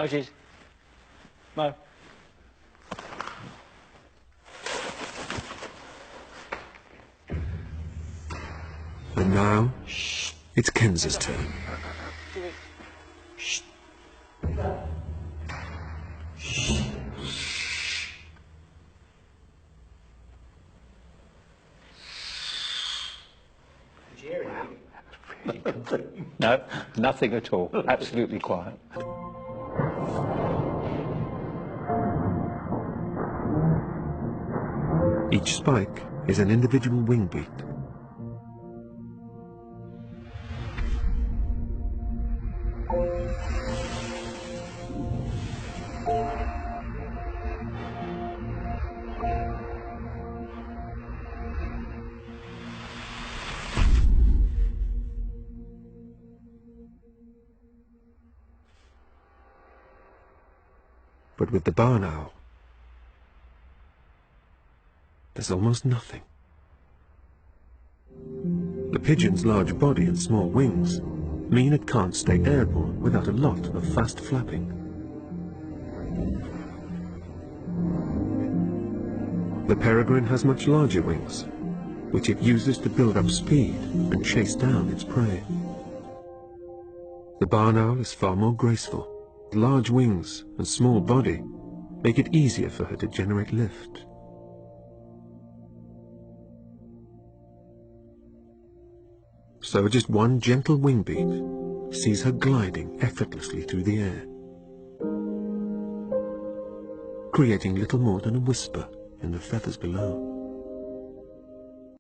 Moses. Mo. And now, it's Kenza's turn. Shh. No, nothing at all. Absolutely quiet. Each spike is an individual wing beat. But with the barn owl, there's almost nothing. The pigeon's large body and small wings mean it can't stay airborne without a lot of fast flapping. The peregrine has much larger wings, which it uses to build up speed and chase down its prey. The barn owl is far more graceful. Large wings and small body make it easier for her to generate lift. So just one gentle wing beat sees her gliding effortlessly through the air, creating little more than a whisper in the feathers below.